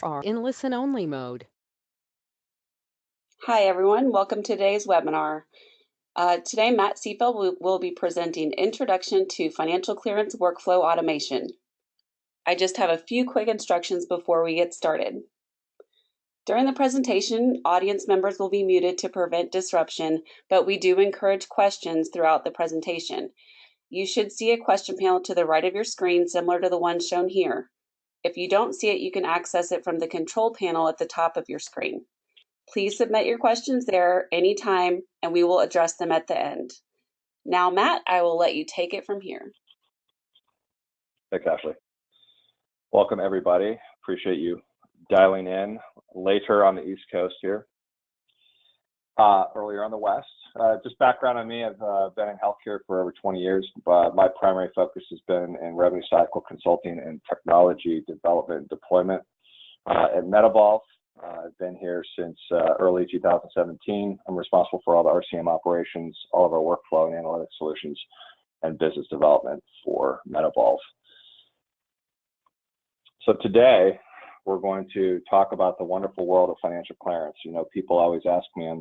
are in listen-only mode. Hi, everyone. Welcome to today's webinar. Today, Matt Seefeld will be presenting Introduction to Financial Clearance Workflow Automation. I just have a few quick instructions before we get started. During the presentation, audience members will be muted to prevent disruption, but we do encourage questions throughout the presentation. You should see a question panel to the right of your screen, similar to the one shown here. If you don't see it, you can access it from the control panel at the top of your screen. Please submit your questions there anytime, and we will address them at the end. Now, Matt, I will let you take it from here. Thanks, Ashley. Welcome, everybody. Appreciate you dialing in later on the East Coast here, earlier on the West. Just background on me, I've been in healthcare for over 20 years, but my primary focus has been in revenue cycle consulting and technology development and deployment. At MedEvolve, I've been here since early 2017. I'm responsible for all the RCM operations, all of our workflow and analytics solutions, and business development for MedEvolve. So today, we're going to talk about the wonderful world of financial clearance. You know, people always ask me on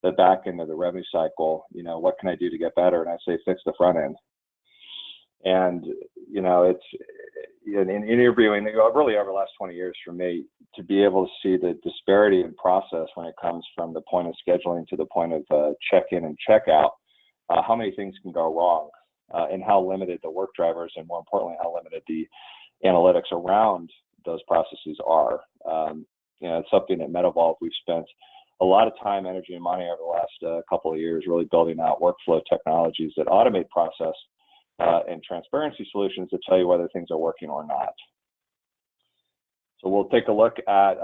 the back end of the revenue cycle, you know, what can I do to get better? And I say, fix the front end. And, you know, it's in interviewing, really over the last 20 years for me, to be able to see the disparity in process when it comes from the point of scheduling to the point of check-in and check-out, how many things can go wrong, and how limited the work drivers, and more importantly, how limited the analytics around those processes are. You know, it's something at MedEvolve we've spent a lot of time, energy, and money over the last couple of years really building out workflow technologies that automate process and transparency solutions to tell you whether things are working or not. So we'll take a look at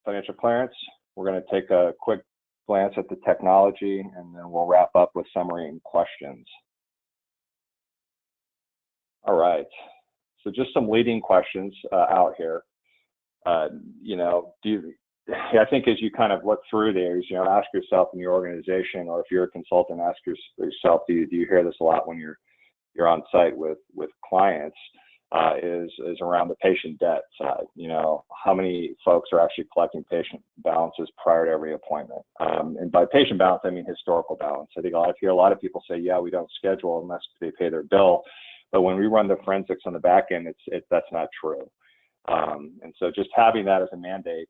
financial clearance. We're going to take a quick glance at the technology, and then we'll wrap up with summary and questions. All right. So just some leading questions out here. You know, I think as you kind of look through these, you know, ask yourself in your organization, or if you're a consultant, ask yourself, do you hear this a lot when you're on site with clients, is around the patient debt side. You know, how many folks are actually collecting patient balances prior to every appointment? And by patient balance, I mean historical balance. I think I hear a lot of people say, yeah, we don't schedule unless they pay their bill. But when we run the forensics on the back end, that's not true. And so just having that as a mandate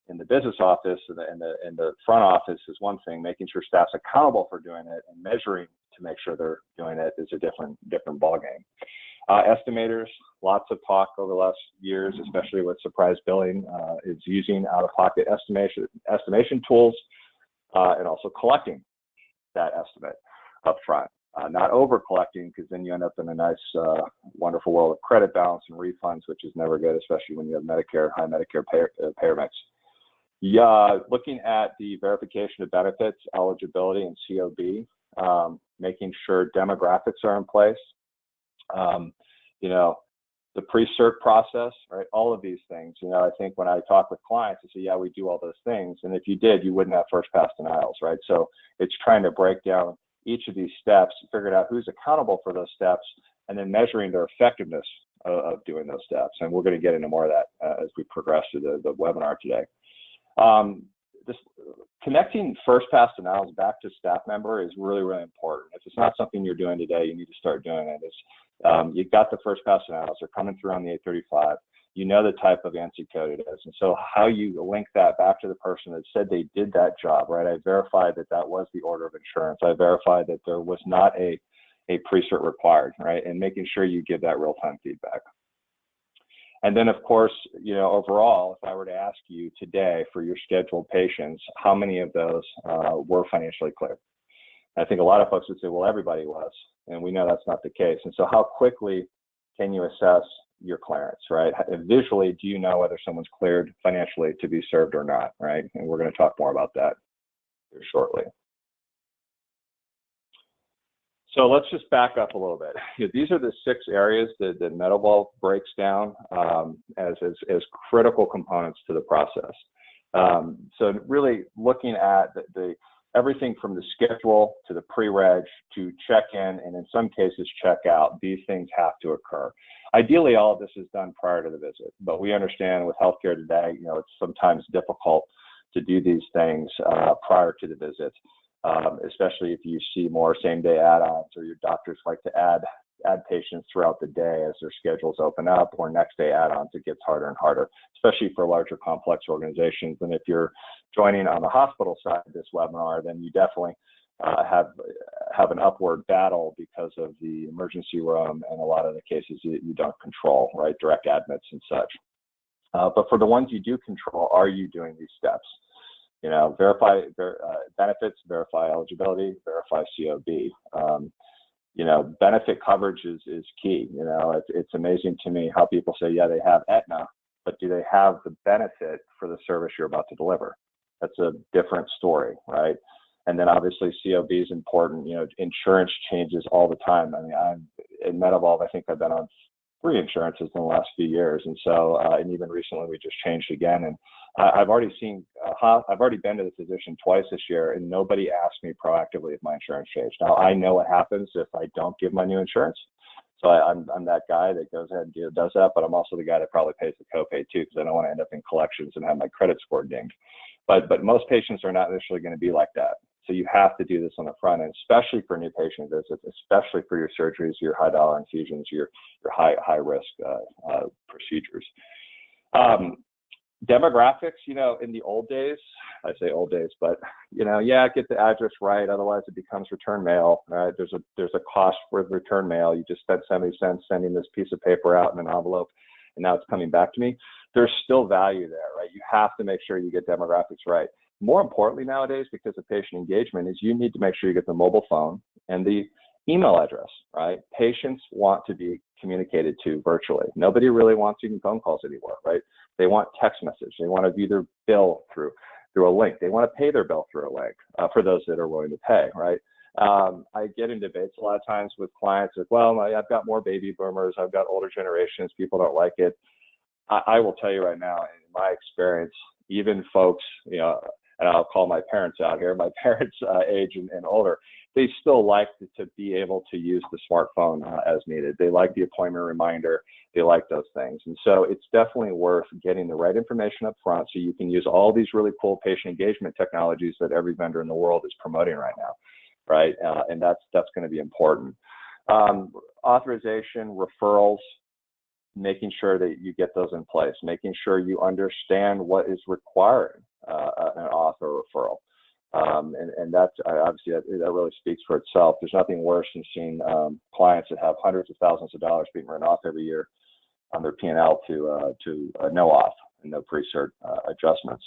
in the business office and the front office is one thing. Making sure staff's accountable for doing it and measuring to make sure they're doing it is a different ballgame. Estimators, lots of talk over the last years, especially with surprise billing, is using out-of-pocket estimation tools and also collecting that estimate up front. Not over collecting, because then you end up in a nice, wonderful world of credit balance and refunds, which is never good, especially when you have Medicare, high Medicare payer mix. Yeah, looking at the verification of benefits, eligibility, and COB, making sure demographics are in place. You know, the pre-cert process, right? All of these things. You know, I think when I talk with clients, I say, yeah, we do all those things. And if you did, you wouldn't have first pass denials, right? So it's trying to break down each of these steps, figuring out who's accountable for those steps, and then measuring their effectiveness of doing those steps. And we're going to get into more of that as we progress through the webinar today. This connecting first pass denials back to staff member is really, really important. If it's not something you're doing today, you need to start doing it. You've got the first pass denials, they're coming through on the 835. You know the type of ANSI code it is. And so how you link that back to the person that said they did that job, right? I verified that that was the order of insurance. I verified that there was not a pre-cert required, right? And making sure you give that real-time feedback. And then, of course, you know, overall, if I were to ask you today for your scheduled patients, how many of those were financially clear? I think a lot of folks would say, well, everybody was, and we know that's not the case. And so how quickly can you assess your clearance, right? Visually, do you know whether someone's cleared financially to be served or not, right? And we're going to talk more about that here shortly. So let's just back up a little bit. These are the 6 areas that MedEvolve breaks down as critical components to the process. So really looking at the everything from the schedule to the pre-reg to check-in, and in some cases check-out, these things have to occur. Ideally, all of this is done prior to the visit, but we understand with healthcare today, it's sometimes difficult to do these things prior to the visit, especially if you see more same-day add-ons or your doctors like to add patients throughout the day as their schedules open up, or next day add-ons. It gets harder and harder, especially for larger complex organizations. And if you're joining on the hospital side of this webinar, then you definitely have an upward battle because of the emergency room and a lot of the cases you don't control, right? Direct admits and such. But for the ones you do control, are you doing these steps? Verify benefits, verify eligibility, verify COB. Benefit coverage is key. It's amazing to me how people say, yeah, they have Aetna, but do they have the benefit for the service you're about to deliver? That's a different story, right? And then obviously COB is important. Insurance changes all the time. I'm in MedEvolve, I think I've been on 3 insurances in the last few years. And so, and even recently we just changed again. And I've already been to the physician twice this year, and nobody asked me proactively if my insurance changed. Now I know what happens if I don't give my new insurance. So I'm that guy that goes ahead and does that, but I'm also the guy that probably pays the copay too, because I don't want to end up in collections and have my credit score dinged. But most patients are not initially going to be like that. So you have to do this on the front end, especially for new patient visits, especially for your surgeries, your high dollar infusions, your high risk procedures. Demographics, in the old days, I say old days, but get the address right. Otherwise it becomes return mail, right? There's a cost for return mail. You just spent 70 cents sending this piece of paper out in an envelope, and now it's coming back to me. There's still value there, right? You have to make sure you get demographics right. More importantly nowadays, because of patient engagement, is you need to make sure you get the mobile phone and the email address, right? Patients want to be communicated to virtually. Nobody really wants even phone calls anymore, right? They want text message. They want to view their bill through a link. They want to pay their bill through a link for those that are willing to pay, right? I get in debates a lot of times with clients like, well, I've got more baby boomers. I've got older generations. People don't like it. I will tell you right now, in my experience, even folks, and I'll call my parents out here, my parents' age and older, they still like to be able to use the smartphone as needed. They like the appointment reminder. They like those things. And so it's definitely worth getting the right information up front so you can use all these really cool patient engagement technologies that every vendor in the world is promoting right now, right? And that's going to be important. Authorization, referrals, making sure that you get those in place, making sure you understand what is required an author referral. And that's obviously that really speaks for itself. There's nothing worse than seeing clients that have hundreds of thousands of dollars being written off every year on their P&L to no off and no pre-cert adjustments.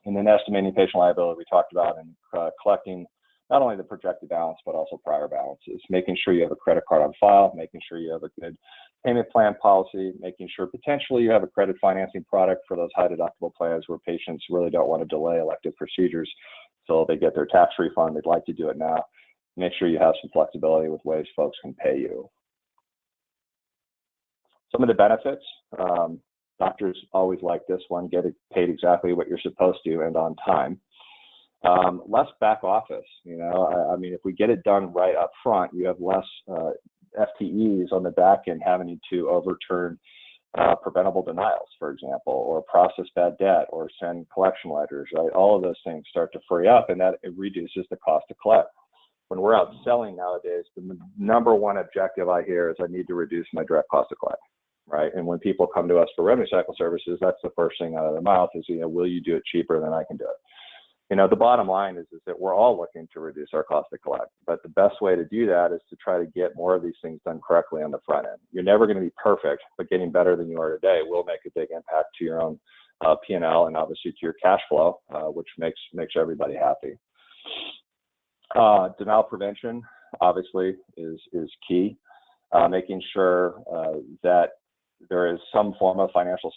And then estimating patient liability we talked about, and collecting not only the projected balance, but also prior balances, making sure you have a credit card on file, making sure you have a good payment plan policy, making sure potentially you have a credit financing product for those high deductible plans where patients really don't want to delay elective procedures till they get their tax refund. They'd like to do it now. Make sure you have some flexibility with ways folks can pay you. Some of the benefits, doctors always like this one, get paid exactly what you're supposed to and on time. Less back office, I mean, if we get it done right up front, you have less FTEs on the back end having to overturn preventable denials, for example, or process bad debt or send collection ledgers, right? All of those things start to free up, and that it reduces the cost to collect. When we're out selling nowadays, the number one objective I hear is I need to reduce my direct cost to collect, right? And when people come to us for revenue cycle services, that's the first thing out of their mouth is, will you do it cheaper than I can do it? The bottom line is that we're all looking to reduce our cost to collect, but the best way to do that is to try to get more of these things done correctly on the front end. You're never going to be perfect, but getting better than you are today will make a big impact to your own P&L and obviously to your cash flow, which makes everybody happy. Denial prevention obviously is key. Making sure that there is some form of financial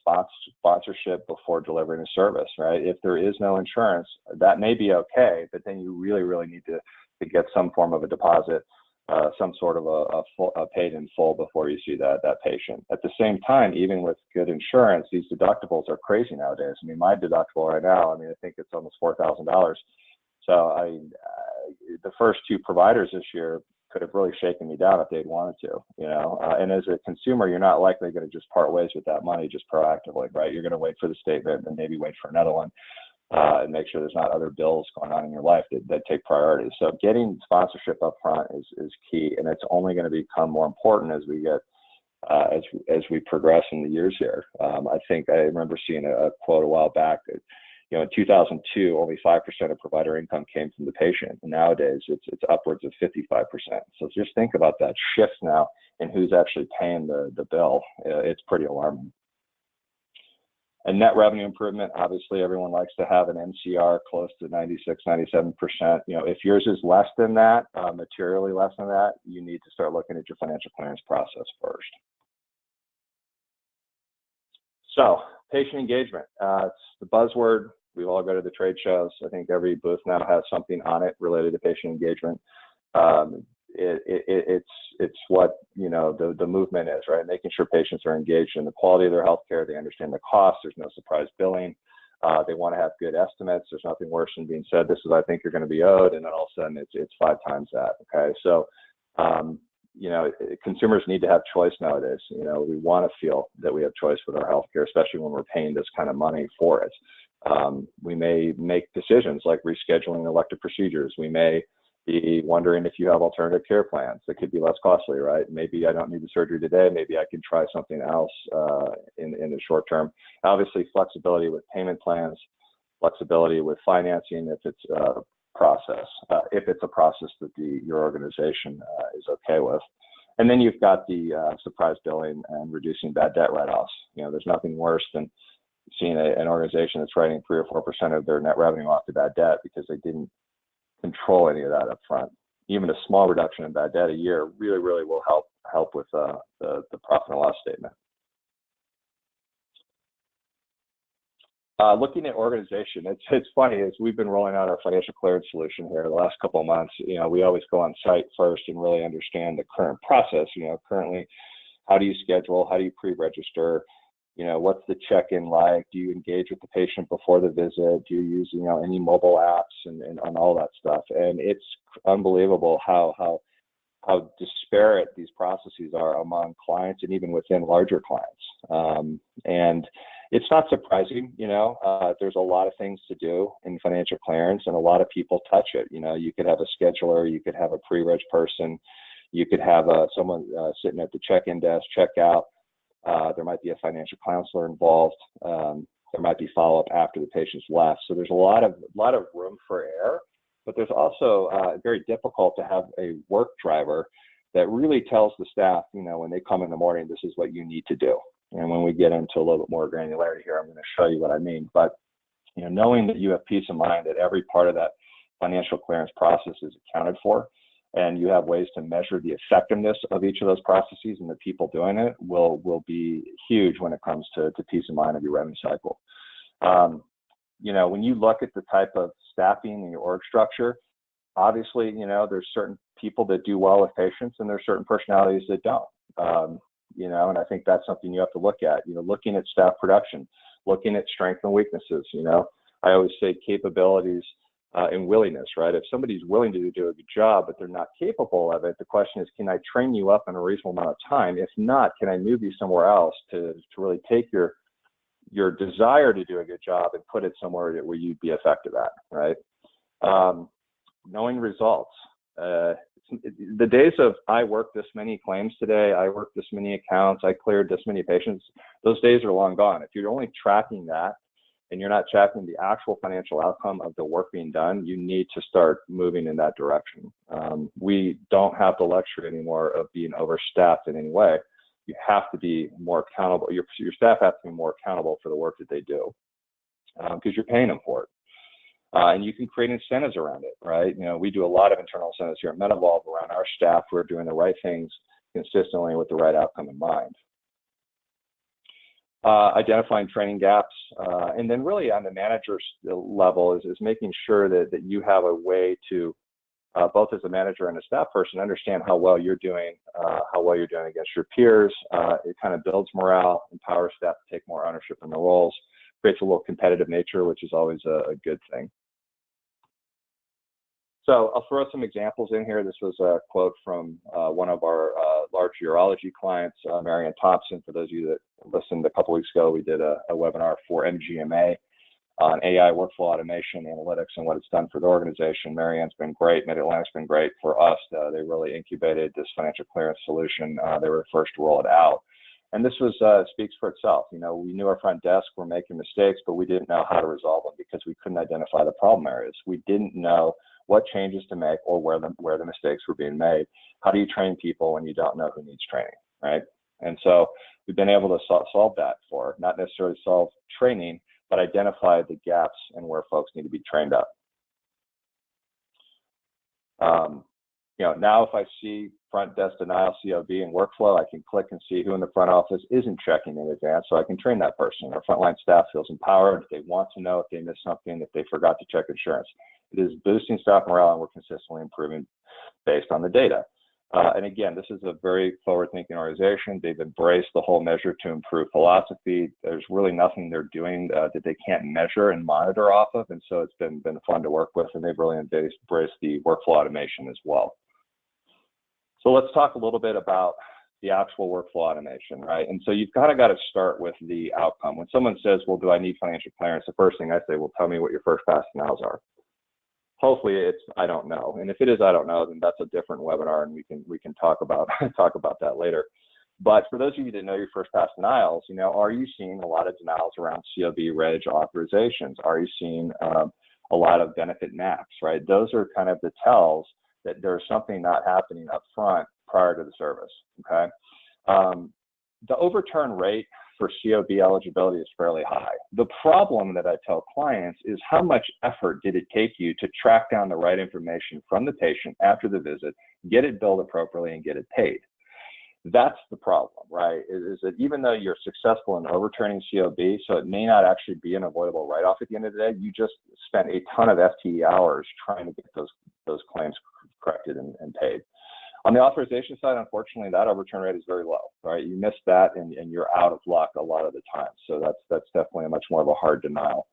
sponsorship before delivering a service, right? If there is no insurance, that may be okay, but then you really, really need to get some form of a deposit, some sort of a paid in full before you see that patient. At the same time, even with good insurance, these deductibles are crazy nowadays. I mean, my deductible right now, I think it's almost $4,000. So the first two providers this year could have really shaken me down if they'd wanted to, and as a consumer, you're not likely going to just part ways with that money just proactively, right? You're going to wait for the statement and maybe wait for another one, and make sure there's not other bills going on in your life that take priority. So getting sponsorship up front is key, and it's only going to become more important as we get as we progress in the years here. I think I remember seeing a quote a while back that, in 2002, only 5% of provider income came from the patient. And nowadays, it's upwards of 55%. So just think about that shift now in who's actually paying the bill. It's pretty alarming. And net revenue improvement, obviously, everyone likes to have an MCR close to 96, 97%. If yours is less than that, materially less than that, you need to start looking at your financial clearance process first. So, patient engagement, it's the buzzword. We all go to the trade shows. I think every booth now has something on it related to patient engagement. It's what the movement is, right? Making sure patients are engaged in the quality of their healthcare. They understand the cost. There's no surprise billing. They want to have good estimates. There's nothing worse than being said, "This is what I think you're going to be owed," and then all of a sudden it's 5 times that. Okay, so consumers need to have choice nowadays. We want to feel that we have choice with our healthcare, especially when we're paying this kind of money for it. We may make decisions like rescheduling elective procedures. We may be wondering if you have alternative care plans that could be less costly, right? Maybe I don't need the surgery today. Maybe I can try something else in the short term. Obviously, flexibility with payment plans, flexibility with financing if it's a process that your organization is okay with. And then you've got the surprise billing and reducing bad debt write-offs. There's nothing worse than seeing an organization that's writing 3 or 4% of their net revenue off to bad debt because they didn't control any of that up front. Even a small reduction in bad debt a year really, really will help with the profit and loss statement. Looking at organization, it's funny as we've been rolling out our financial clearance solution here the last couple of months. We always go on site first and really understand the current process. Currently, how do you schedule? How do you pre-register? What's the check-in like? Do you engage with the patient before the visit? Do you use, any mobile apps and all that stuff? And it's unbelievable how disparate these processes are among clients and even within larger clients. And it's not surprising, there's a lot of things to do in financial clearance and a lot of people touch it. You could have a scheduler, you could have a pre-reg person, you could have someone sitting at the check-in desk, check out. There might be a financial counselor involved. There might be follow-up after the patient's left. So there's a lot of room for error, but there's also very difficult to have a work driver that really tells the staff, when they come in the morning, this is what you need to do. And when we get into a little bit more granularity here, I'm going to show you what I mean. But knowing that you have peace of mind that every part of that financial clearance process is accounted for, and you have ways to measure the effectiveness of each of those processes and the people doing it will be huge when it comes to peace of mind of your revenue cycle. When you look at the type of staffing in your org structure, obviously, there's certain people that do well with patients and there's certain personalities that don't. And I think that's something you have to look at, looking at staff production, looking at strengths and weaknesses. I always say capabilities and willingness, right? If somebody's willing to do a good job, but they're not capable of it, the question is, can I train you up in a reasonable amount of time? If not, can I move you somewhere else to really take your desire to do a good job and put it somewhere where you'd be effective at, right? Knowing results. The days of I worked this many claims today, I worked this many accounts, I cleared this many patients, those days are long gone. If you're only tracking that and you're not tracking the actual financial outcome of the work being done, you need to start moving in that direction. We don't have the luxury anymore of being overstaffed in any way. You have to be more accountable. Your staff have to be more accountable for the work that they do because you're paying them for it. And you can create incentives around it, right? We do a lot of internal incentives here at MedEvolve around our staff who are doing the right things consistently with the right outcome in mind. Identifying training gaps, and then really on the manager level is making sure that you have a way to, both as a manager and a staff person, understand how well you're doing against your peers. It kind of builds morale, empowers staff to take more ownership in their roles, creates a little competitive nature, which is always a good thing. So I'll throw some examples in here. This was a quote from one of our large urology clients, Marianne Thompson. For those of you that listened a couple weeks ago, we did a webinar for MGMA on AI workflow automation, analytics, and what it's done for the organization. Marianne's been great. Mid-Atlantic's been great for us. They really incubated this financial clearance solution. They were the first to roll it out. And this was speaks for itself. You know, we knew our front desk were making mistakes, but we didn't know how to resolve them because we couldn't identify the problem areas. We didn't know what changes to make or where the mistakes were being made. How do you train people when you don't know who needs training, right? And so we've been able to solve that for, not necessarily solve training, but identify the gaps and where folks need to be trained up. You know, now if I see front desk denial, COB, and workflow, I can click and see who in the front office isn't checking in advance, so I can train that person. Our frontline staff feels empowered. If they want to know if they missed something, if they forgot to check insurance. It is boosting staff morale, and we're consistently improving based on the data. And again, this is a very forward-thinking organization. They've embraced the whole measure to improve philosophy. There's really nothing they're doing that they can't measure and monitor off of, and so it's been fun to work with, and they've really embraced the workflow automation as well. So let's talk a little bit about the actual workflow automation, right? And so you've got to start with the outcome. When someone says, well, do I need financial clearance? The first thing I say, well, tell me what your first pass denials are. Hopefully it's, I don't know. And if it is, I don't know, then that's a different webinar and we can talk about that later. But for those of you that know your first pass denials, you know, are you seeing a lot of denials around COB, reg, authorizations? Are you seeing a lot of benefit maps, right? Those are kind of the tells that there's something not happening up front prior to the service, okay? The overturn rate for COB eligibility is fairly high. The problem that I tell clients is how much effort did it take you to track down the right information from the patient after the visit, get it billed appropriately, and get it paid. That's the problem, right? Is that even though you're successful in overturning COB, so it may not actually be an avoidable write-off at the end of the day, you just spent a ton of FTE hours trying to get those claims corrected and paid. On the authorization side, unfortunately, that overturn rate is very low, right? You miss that and you're out of luck a lot of the time. So that's definitely a much more of a hard denial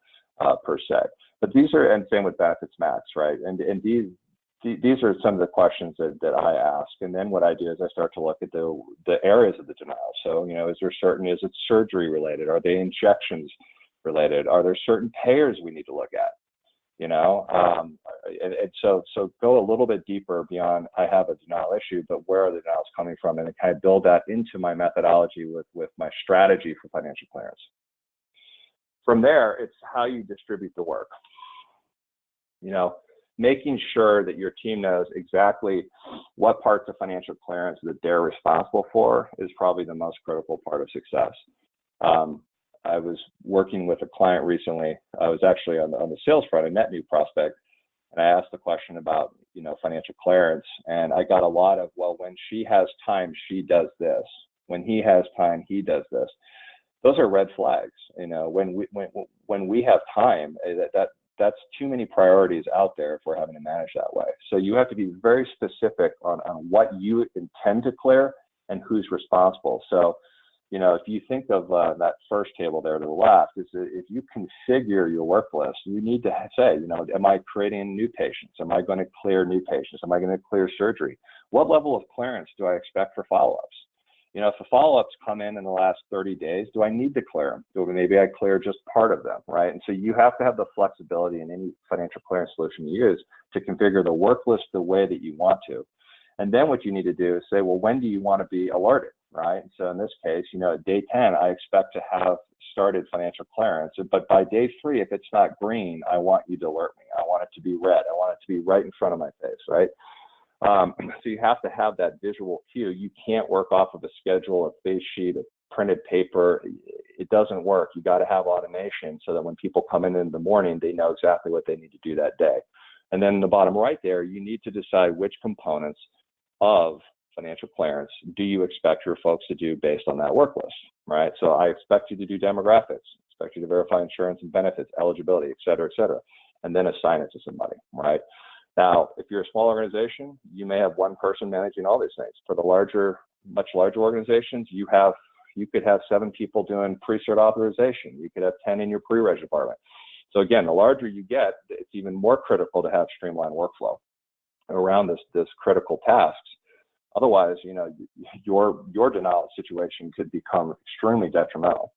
per se. But these are, and same with benefits max, right? And these are some of the questions that I ask. And then what I do is I start to look at the areas of the denial. So, you know, is it surgery related? Are they injections related? Are there certain payers we need to look at? You know, and so go a little bit deeper beyond I have a denial issue, but where are the denials coming from? And kind of build that into my methodology with my strategy for financial clearance. From there, it's how you distribute the work. You know, making sure that your team knows exactly what parts of financial clearance that they're responsible for is probably the most critical part of success. I was working with a client recently. I was actually on the sales front, a net new prospect, and I asked the question about, you know, financial clearance, and I got a lot of, well, when she has time, she does this. When he has time, he does this. Those are red flags. You know, when we have time, that's too many priorities out there if we're having to manage that way. So you have to be very specific on what you intend to clear and who's responsible. So, you know, if you think of that first table there to the left, is that if you configure your work list, you need to say, you know, am I creating new patients? Am I going to clear new patients? Am I going to clear surgery? What level of clearance do I expect for follow-ups? You know, if the follow-ups come in the last 30 days, do I need to clear them? Or maybe I clear just part of them, right? And so you have to have the flexibility in any financial clearance solution you use to configure the work list the way that you want to. And then what you need to do is say, well, when do you want to be alerted, right? So in this case, you know, at day 10, I expect to have started financial clearance, but by day 3, if it's not green, I want you to alert me. I want it to be red. I want it to be right in front of my face, right? So you have to have that visual cue. You can't work off of a schedule, a face sheet, a printed paper. It doesn't work. You got to have automation so that when people come in the morning, they know exactly what they need to do that day. And then in the bottom right there, you need to decide which components of financial clearance do you expect your folks to do based on that work list, right? So I expect you to do demographics, expect you to verify insurance and benefits, eligibility, et cetera, and then assign it to somebody, right? Now, if you're a small organization, you may have one person managing all these things. For the larger, much larger organizations, you could have 7 people doing pre-cert authorization. You could have 10 in your pre-reg department. So again, the larger you get, it's even more critical to have streamlined workflow. around this critical tasks. Otherwise, you know, your denial situation could become extremely detrimental.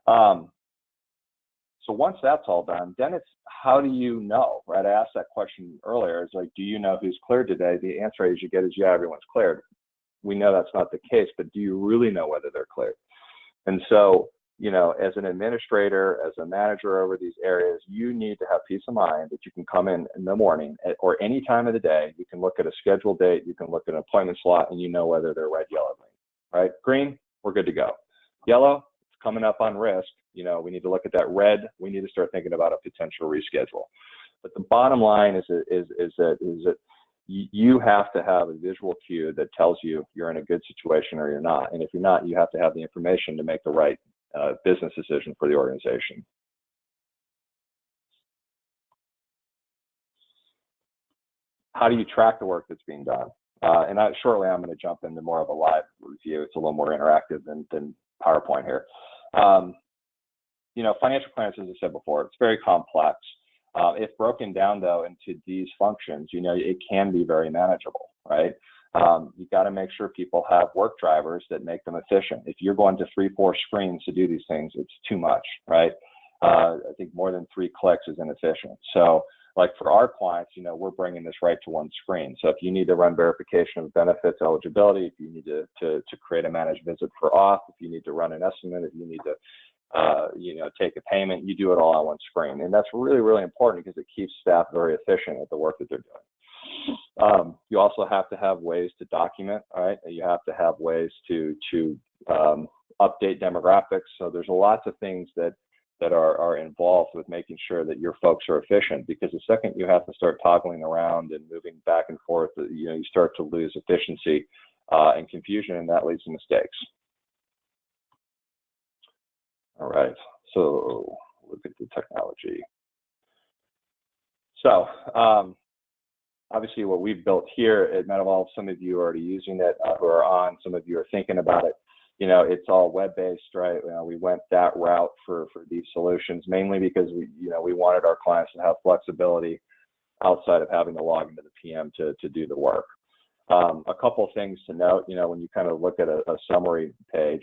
So once that's all done, then it's how do you know, right? I asked that question earlier. It's like, do you know who's cleared today? The answer you get is, yeah, everyone's cleared. We know that's not the case, but do you really know whether they're cleared? And so, you know, as an administrator, as a manager over these areas, you need to have peace of mind that you can come in the morning or any time of the day. You can look at a scheduled date, you can look at an appointment slot, and you know whether they're red, yellow, green, right? Green, we're good to go. Yellow, it's coming up on risk. You know, we need to look at that. Red, we need to start thinking about a potential reschedule. But the bottom line is that you have to have a visual cue that tells you you're in a good situation or you're not. And if you're not, you have to have the information to make the right business decision for the organization. How do you track the work that's being done? And shortly, I'm going to jump into more of a live review. It's a little more interactive than PowerPoint here. You know, financial clearance, as I said before, it's very complex. If broken down, though, into these functions, you know, it can be very manageable, right? You got to make sure people have work drivers that make them efficient. If you're going to 3-4 screens to do these things, it's too much, right? I think more than 3 clicks is inefficient. So, like for our clients, you know, we're bringing this right to one screen. So if you need to run verification of benefits eligibility, if you need to create a managed visit for auth, if you need to run an estimate, if you need to you know, take a payment, you do it all on one screen. And that's really, really important because it keeps staff very efficient at the work that they're doing. You also have to have ways to document, right? You have to have ways to update demographics. So there's lots of things that are involved with making sure that your folks are efficient, because the second you have to start toggling around and moving back and forth, you know, you start to lose efficiency and confusion, and that leads to mistakes. All right, so look at the technology. So obviously what we've built here at MedEvolve, some of you are already using it who are on, some of you are thinking about it. You know, it's all web-based, right? You know, we went that route for these solutions, mainly because we wanted our clients to have flexibility outside of having to log into the PM to do the work. A couple of things to note, you know, when you kind of look at a summary page,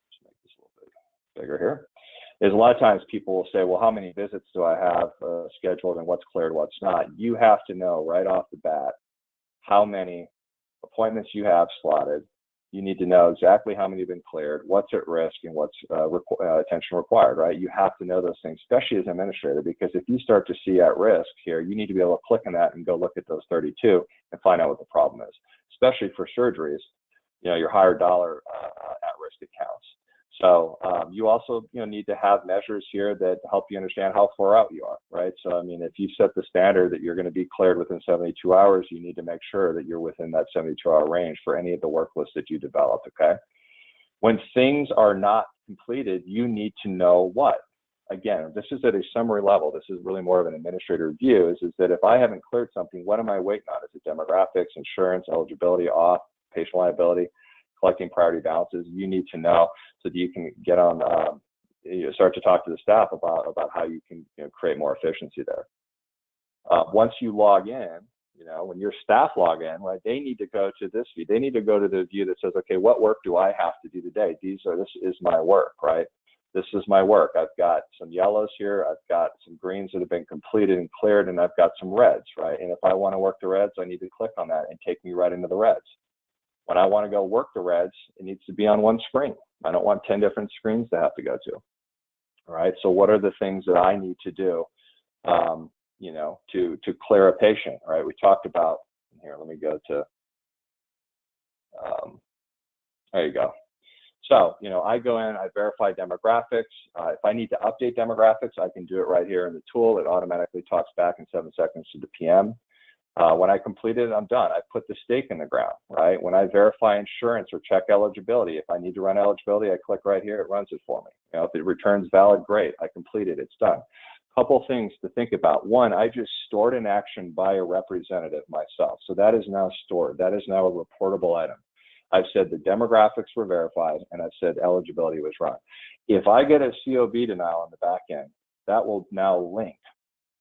let's make this a little bit bigger here, is a lot of times people will say, well, how many visits do I have scheduled and what's cleared, what's not? You have to know right off the bat how many appointments you have slotted. You need to know exactly how many have been cleared, what's at risk, and what's attention required, right? You have to know those things, especially as an administrator, because if you start to see at risk here, you need to be able to click on that and go look at those 32 and find out what the problem is, especially for surgeries, you know, your higher dollar at-risk accounts. So you also, you know, need to have measures here that help you understand how far out you are, right? So, I mean, if you set the standard that you're going to be cleared within 72 hours, you need to make sure that you're within that 72-hour range for any of the work lists that you develop, okay? When things are not completed, you need to know what. Again, this is at a summary level. This is really more of an administrator view, is that if I haven't cleared something, what am I waiting on? Is it demographics, insurance, eligibility, auth, patient liability, collecting priority balances? You need to know so that you can get on, start to talk to the staff about how you can, you know, create more efficiency there. Once you log in, you know, when your staff log in, right, they need to go to this view. They need to go to the view that says, okay, what work do I have to do today? This is my work, right? This is my work. I've got some yellows here. I've got some greens that have been completed and cleared, and I've got some reds, right? And if I want to work the reds, I need to click on that and take me right into the reds. When I want to go work the reds, it needs to be on one screen. I don't want 10 different screens to have to go to. All right, so what are the things that I need to do, you know, to clear a patient? All right, we talked about, here, let me go to, there you go. So, you know, I go in, I verify demographics. If I need to update demographics, I can do it right here in the tool. It automatically talks back in 7 seconds to the PM. When I complete it, I'm done. I put the stake in the ground, right? When I verify insurance or check eligibility, if I need to run eligibility, I click right here, it runs it for me. You know, if it returns valid, great, I completed it, it's done. Couple things to think about. One, I just stored an action by a representative myself. So that is now stored. That is now a reportable item. I've said the demographics were verified, and I've said eligibility was run. If I get a COB denial on the back end, that will now link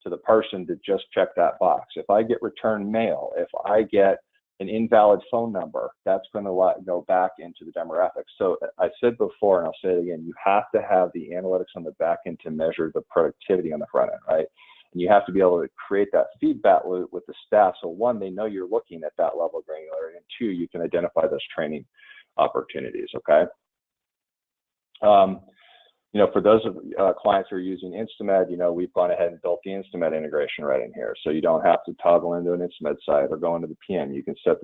to the person to just check that box. If I get returned mail, if I get an invalid phone number, that's going to go back into the demographics. So I said before, and I'll say it again, you have to have the analytics on the back end to measure the productivity on the front end, right? And you have to be able to create that feedback loop with the staff. So one, they know you're looking at that level of granularity, and two, you can identify those training opportunities, okay? For those clients who are using Instamed, we've gone ahead and built the Instamed integration right in here. So you don't have to toggle into an Instamed site or go into the PM. You can set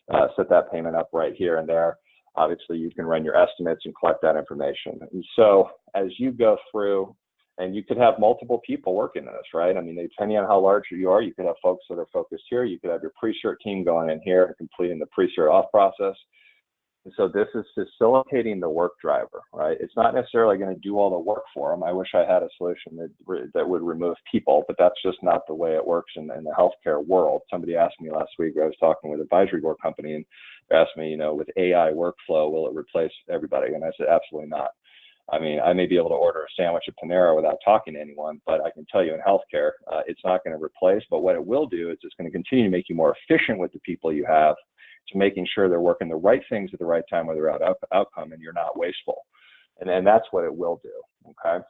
that payment up right here and there. Obviously, you can run your estimates and collect that information. And so as you go through, and you could have multiple people working in this, right? I mean, depending on how large you are, you could have folks that are focused here. You could have your pre-cert team going in here, completing the pre-cert off process. And so this is facilitating the work driver, right? It's not necessarily going to do all the work for them. I wish I had a solution that would remove people, but that's just not the way it works in the healthcare world. Somebody asked me last week, I was talking with an advisory board company, and they asked me, with AI workflow, will it replace everybody? And I said, absolutely not. I mean, I may be able to order a sandwich at Panera without talking to anyone, but I can tell you in healthcare, it's not going to replace. But what it will do is it's going to continue to make you more efficient with the people you have, to making sure they're working the right things at the right time with the right outcome, and you're not wasteful. And then that's what it will do, okay?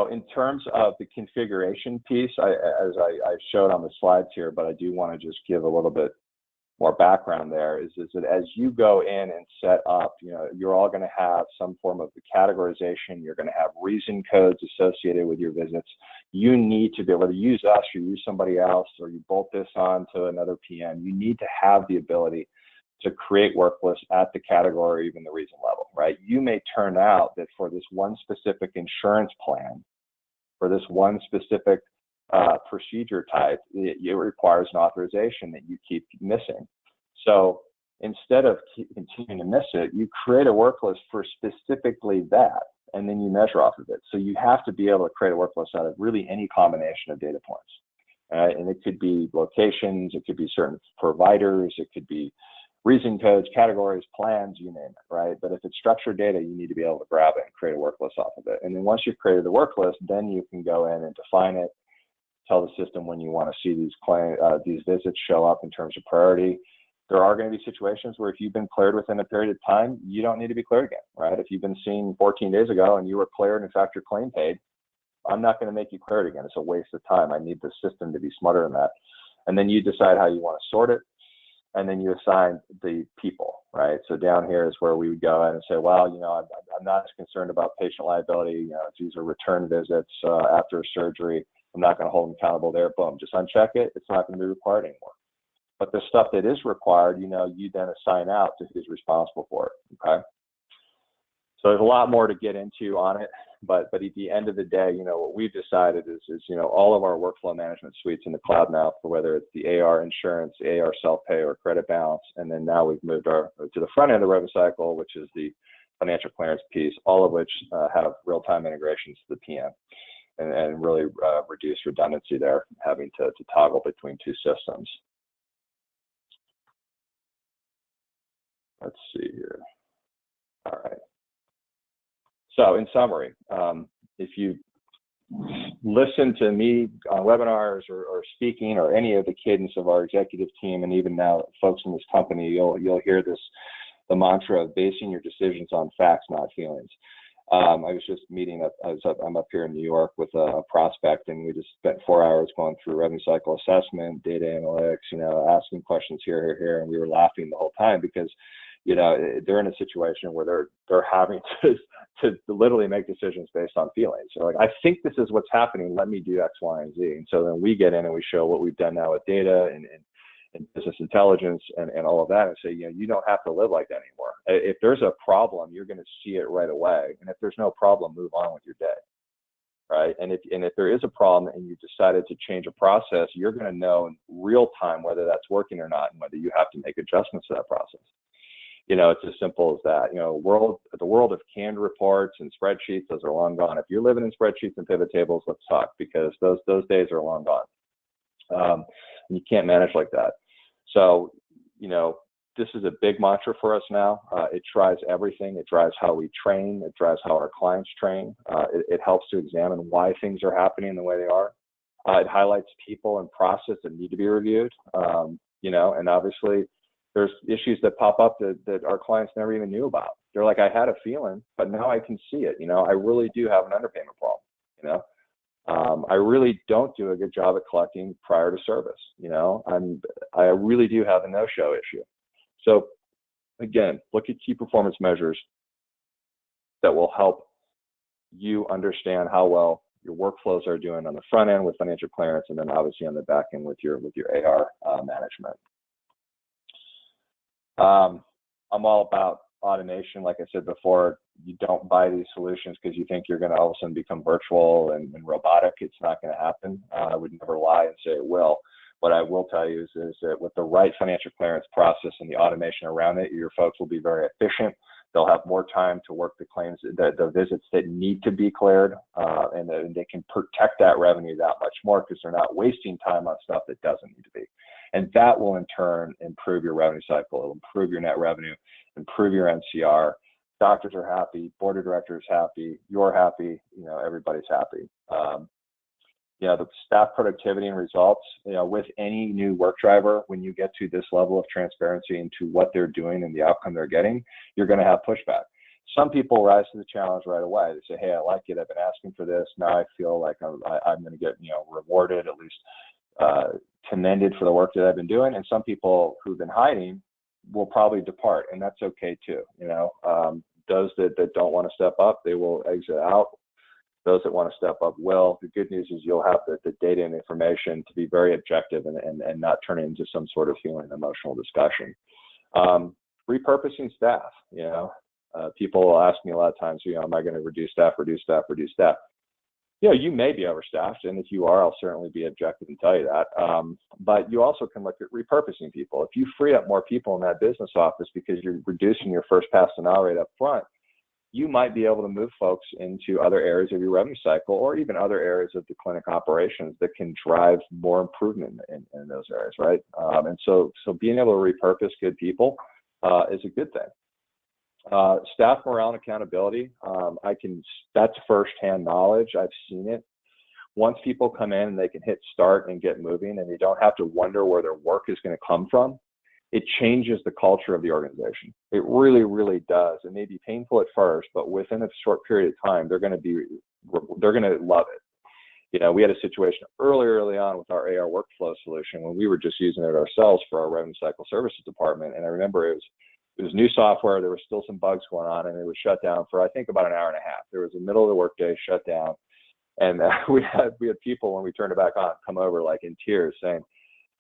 In terms of the configuration piece, as I showed on the slides here, but I do want to just give a little bit more background there, is that as you go in and set up, you're all going to have some form of the categorization. You're going to have reason codes associated with your visits. You need to be able to use us or use somebody else, or you bolt this on to another PM. You need to have the ability to create work lists at the category or even the reason level, right? You may turn out that for this one specific insurance plan, for this one specific procedure type, it requires an authorization that you keep missing. So instead of continuing to miss it, you create a work list for specifically that, and then you measure off of it. So you have to be able to create a work list out of really any combination of data points. And it could be locations, it could be certain providers, it could be reason codes, categories, plans, you name it, right? But if it's structured data, you need to be able to grab it and create a work list off of it. And then once you've created the work list, then you can go in and define it, tell the system when you want to see these visits show up in terms of priority. There are going to be situations where if you've been cleared within a period of time, you don't need to be cleared again, right? If you've been seen 14 days ago and you were cleared, in fact, your claim paid, I'm not going to make you cleared again. It's a waste of time. I need the system to be smarter than that. And then you decide how you want to sort it, and then you assign the people, right? So down here is where we would go in and say, well, I'm not as concerned about patient liability. These are return visits after surgery. I'm not going to hold them accountable there. Boom, just uncheck it. It's not going to be required anymore. But the stuff that is required, you then assign out to who's responsible for it, okay? So there's a lot more to get into on it, but at the end of the day, what we've decided is all of our workflow management suites in the cloud now, for whether it's the AR insurance, the AR self-pay, or credit balance, and then now we've moved to the front end of the revenue cycle, which is the financial clearance piece, all of which have real-time integrations to the PM. And really reduce redundancy there, having to toggle between two systems. Let's see here. All right. So in summary, if you listen to me on webinars or speaking or any of the cadence of our executive team, and even now folks in this company, you'll hear the mantra of basing your decisions on facts, not feelings. I was just I'm up here in New York with a prospect, and we just spent 4 hours going through revenue cycle assessment, data analytics, asking questions here, and we were laughing the whole time because, they're in a situation where they're having to literally make decisions based on feelings. So like, I think this is what's happening. Let me do X, Y, and Z. And so then we get in and we show what we've done now with data and business intelligence and all of that, and say, you don't have to live like that anymore. If there's a problem, you're going to see it right away. And if there's no problem, move on with your day, right? And if there is a problem and you decided to change a process, you're going to know in real time whether that's working or not, and whether you have to make adjustments to that process. It's as simple as that. The world of canned reports and spreadsheets, those are long gone. If you're living in spreadsheets and pivot tables, let's talk, because those days are long gone. You can't manage like that. So, this is a big mantra for us now. It drives everything. It drives how we train. It drives how our clients train. It helps to examine why things are happening the way they are. It highlights people and process that need to be reviewed. And obviously there's issues that pop up that our clients never even knew about. They're like, I had a feeling, but now I can see it. I really do have an underpayment problem. I really don't do a good job at collecting prior to service. I really do have a no-show issue. So again, look at key performance measures that will help you understand how well your workflows are doing on the front end with financial clearance, and then obviously on the back end with your AR management. I'm all about automation. Like I said before, you don't buy these solutions because you think you're going to all of a sudden become virtual and robotic. It's not going to happen. I would never lie and say it will. What I will tell you is that with the right financial clearance process and the automation around it, your folks will be very efficient. They'll have more time to work the claims, the visits that need to be cleared, and they can protect that revenue that much more because they're not wasting time on stuff that doesn't need to be. And that will in turn improve your revenue cycle. It'll improve your net revenue, improve your NCR. Doctors are happy, board of directors happy, you're happy, everybody's happy. The staff productivity and results, with any new work driver, when you get to this level of transparency into what they're doing and the outcome they're getting, you're going to have pushback. Some people rise to the challenge right away. They say, hey, I like it. I've been asking for this. Now I feel like I'm going to get, rewarded, at least commended for the work that I've been doing. And some people who've been hiding will probably depart, and that's okay too. Those that don't want to step up, they will exit out. Those that want to step up will. The good news is you'll have the data and information to be very objective and not turn it into some sort of feeling emotional discussion. Repurposing staff, people will ask me a lot of times, am I going to reduce staff? You may be overstaffed, and if you are, I'll certainly be objective and tell you that. But you also can look at repurposing people. If you free up more people in that business office because you're reducing your first pass denial rate up front, you might be able to move folks into other areas of your revenue cycle or even other areas of the clinic operations that can drive more improvement in those areas, right? And so being able to repurpose good people is a good thing. Staff morale and accountability, that's firsthand knowledge. I've seen it. Once people come in and they can hit start and get moving and you don't have to wonder where their work is going to come from, it changes the culture of the organization. It really, really does. It may be painful at first, but within a short period of time, they're going to love it. We had a situation early on with our AR workflow solution when we were just using it ourselves for our revenue cycle services department. And I remember it was new software. There were still some bugs going on, and it was shut down for, I think, about an hour and a half. There was a middle of the workday shut down. And we had people, when we turned it back on, come over like in tears saying,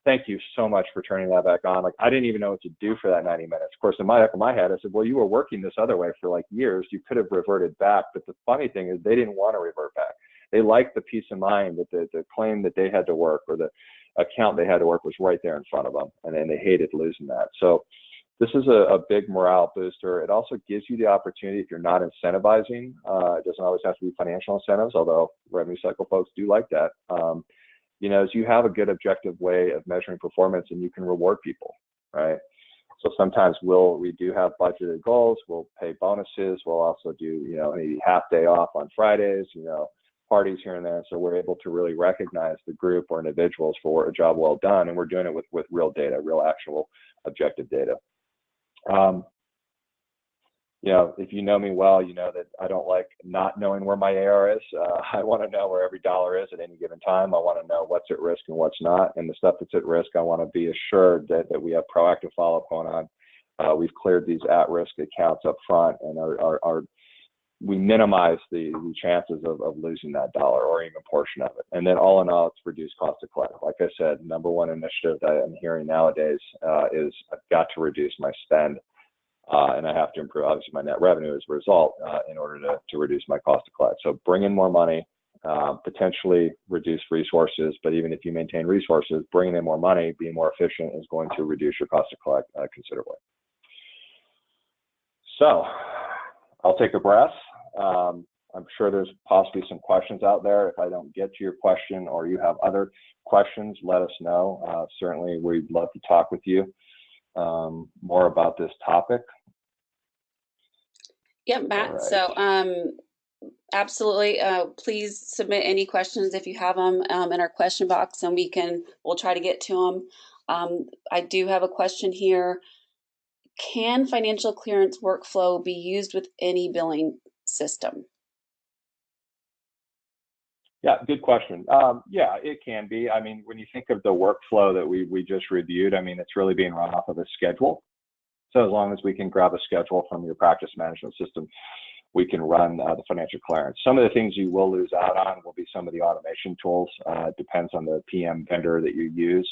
thank you so much for turning that back on. Like, I didn't even know what to do for that 90 minutes. Of course, in my head, I said, well, you were working this other way for like years. You could have reverted back. But the funny thing is they didn't want to revert back. They liked the peace of mind that the claim that they had to work or the account they had to work was right there in front of them. And then they hated losing that. So this is a big morale booster. It also gives you the opportunity, if you're not incentivizing, it doesn't always have to be financial incentives, although revenue cycle folks do like that. Is you have a good objective way of measuring performance and you can reward people, right? So sometimes we do have budgeted goals. We'll pay bonuses. We'll also do, maybe half day off on Fridays, parties here and there. So we're able to really recognize the group or individuals for a job well done. And we're doing it with real data, real actual objective data. If you know me well, you know that I don't like not knowing where my AR is. I want to know where every dollar is at any given time. I want to know what's at risk and what's not. And the stuff that's at risk, I want to be assured that we have proactive follow-up going on. We've cleared these at-risk accounts up front, and we minimize the chances of losing that dollar or even a portion of it. And then all in all, it's reduced cost to collect. Like I said, number one initiative that I'm hearing nowadays is I've got to reduce my spend. And I have to improve, obviously, my net revenue as a result in order to reduce my cost to collect. So bring in more money, potentially reduce resources, but even if you maintain resources, bringing in more money, being more efficient is going to reduce your cost to collect considerably. So I'll take a breath. I'm sure there's possibly some questions out there. If I don't get to your question or you have other questions, let us know. Certainly, we'd love to talk with you. more about this topic? Yep, Matt. Right. So absolutely. Please submit any questions if you have them in our question box, and we'll try to get to them. I do have a question here. Can financial clearance workflow be used with any billing system? Yeah, good question. Yeah, it can be. I mean, when you think of the workflow that we just reviewed, I mean, it's really being run off of a schedule. So as long as we can grab a schedule from your practice management system, we can run the financial clearance. Some of the things you will lose out on will be some of the automation tools. It depends on the PM vendor that you use.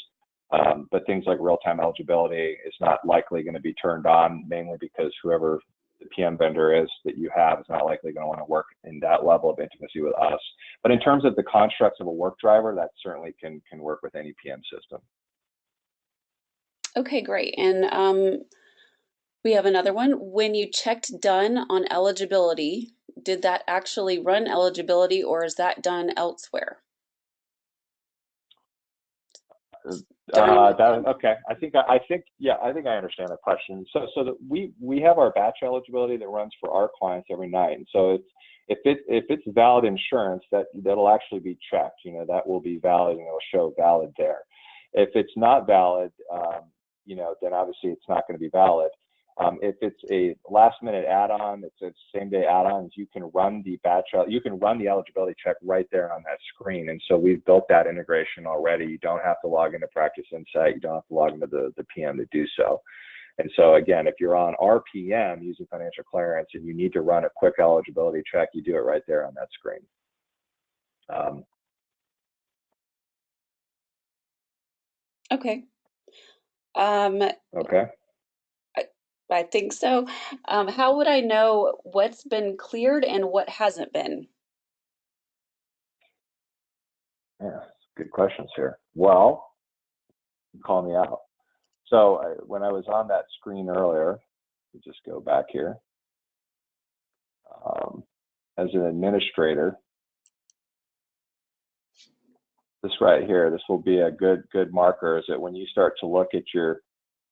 But things like real-time eligibility is not likely going to be turned on, mainly because whoever the PM vendor is that you have is not likely going to want to work in that level of intimacy with us. But in terms of the constructs of a work driver, that certainly can work with any PM system. Okay, great. And we have another one. When you checked done on eligibility, did that actually run eligibility, or is that done elsewhere? Okay. I think I understand the question. So that we have our batch eligibility that runs for our clients every night, and so if it's valid insurance, that'll actually be checked. You know, that will be valid and it'll show valid there. If it's not valid, you know, then obviously it's not going to be valid. If it's a last minute add-on, it's a same day add-ons, you can run the eligibility check right there on that screen. And so we've built that integration already. You don't have to log into Practice Insight. You don't have to log into the PM to do so. And so again, if you're on RPM using financial clearance and you need to run a quick eligibility check, you do it right there on that screen. Okay. Okay. I think so. How would I know what's been cleared and what hasn't been? Yeah, good questions here. Well, call me out. So when I was on that screen earlier, just go back here. As an administrator, this right here, this will be a good marker, is that when you start to look at your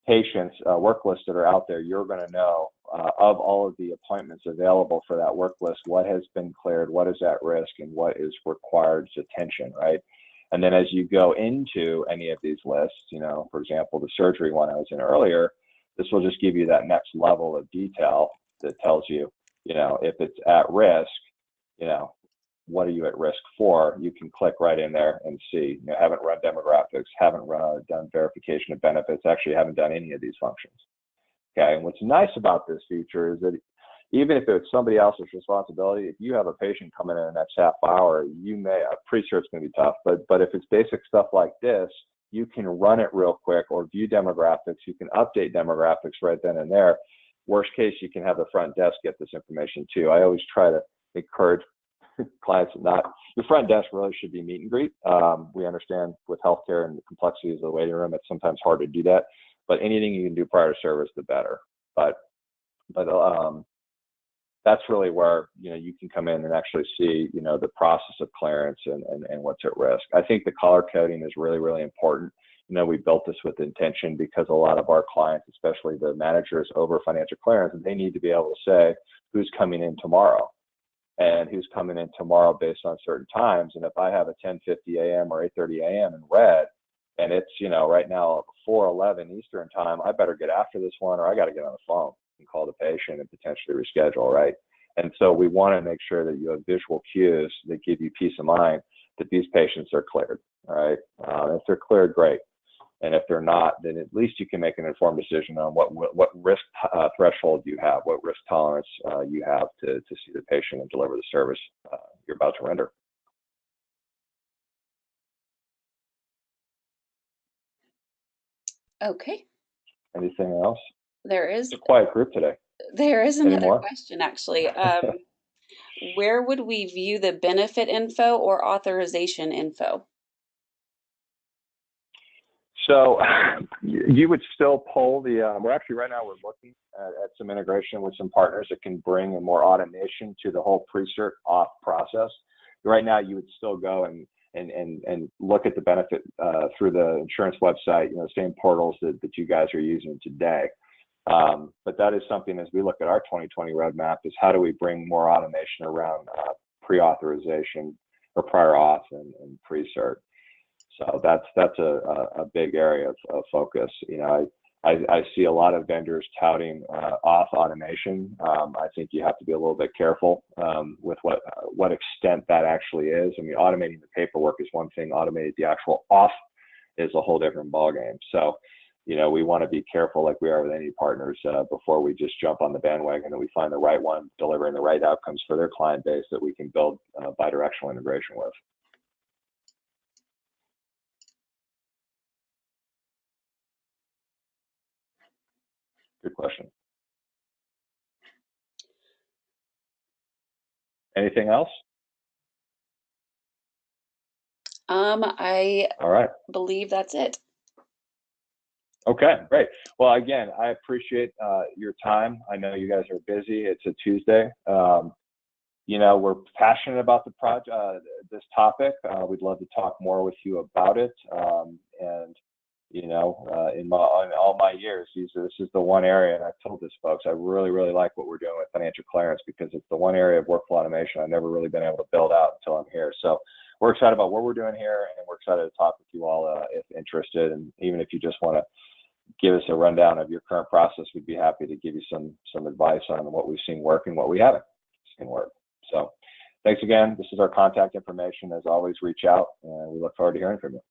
patients work lists that are out there, you're going to know of all of the appointments available for that work list, what has been cleared, what is at risk, and what is required attention, right? And then as you go into any of these lists, you know, for example, the surgery one I was in earlier, this will just give you that next level of detail that tells you, you know, if it's at risk, you know, what are you at risk for? You can click right in there and see, you know, haven't run demographics, haven't done verification of benefits, actually haven't done any of these functions. Okay, and what's nice about this feature is that even if it's somebody else's responsibility, if you have a patient coming in the next half hour, I'm pretty sure it's going to be tough, but if it's basic stuff like this, you can run it real quick or view demographics. You can update demographics right then and there. Worst case, you can have the front desk get this information too. I always try to encourage clients your front desk really should be meet and greet. We understand with healthcare and the complexities of the waiting room, it's sometimes hard to do that, but anything you can do prior to service, the better. But that's really where, you know, you can come in and actually see, you know, the process of clearance and what's at risk. I think the color coding is really, really important. You know, we built this with intention because a lot of our clients, especially the managers over financial clearance, they need to be able to say who's coming in tomorrow and who's coming in tomorrow based on certain times. And if I have a 10:50 a.m. or 8:30 a.m. in red, and it's, you know, right now 4:11 Eastern time, I better get after this one, or I got to get on the phone and call the patient and potentially reschedule, right? And so we want to make sure that you have visual cues that give you peace of mind that these patients are cleared, all right? If they're cleared, great. And if they're not, then at least you can make an informed decision on what risk threshold you have, what risk tolerance you have to see the patient and deliver the service you're about to render. Okay. Anything else? There is. It's a quiet group today. There is another question, actually. Where would we view the benefit info or authorization info? So you would still pull the, we're actually right now we're looking at some integration with some partners that can bring in more automation to the whole pre-cert auth process. Right now you would still go and and look at the benefit through the insurance website, same portals that you guys are using today. But that is something, as we look at our 2020 roadmap, is how do we bring more automation around pre-authorization or prior auth and pre-cert. So that's a big area of focus. I see a lot of vendors touting auth automation. I think you have to be a little bit careful with what extent that actually is. I mean, automating the paperwork is one thing. Automating the actual auth is a whole different ballgame. So, we want to be careful, like we are with any partners, before we just jump on the bandwagon and we find the right one, delivering the right outcomes for their client base that we can build bidirectional integration with. Good question. Anything else? I All right. believe that's it. Okay, great. Well, again, I appreciate your time. I know you guys are busy. It's a Tuesday. We're passionate about the project, this topic. We'd love to talk more with you about it. In all my years, this is the one area, and I've told this folks, I really, really like what we're doing with financial clearance, because it's the one area of workflow automation I've never really been able to build out until I'm here. So we're excited about what we're doing here, and we're excited to talk with you all if interested. And even if you just want to give us a rundown of your current process, we'd be happy to give you some advice on what we've seen work and what we haven't seen work. So thanks again. This is our contact information. As always, reach out, and we look forward to hearing from you.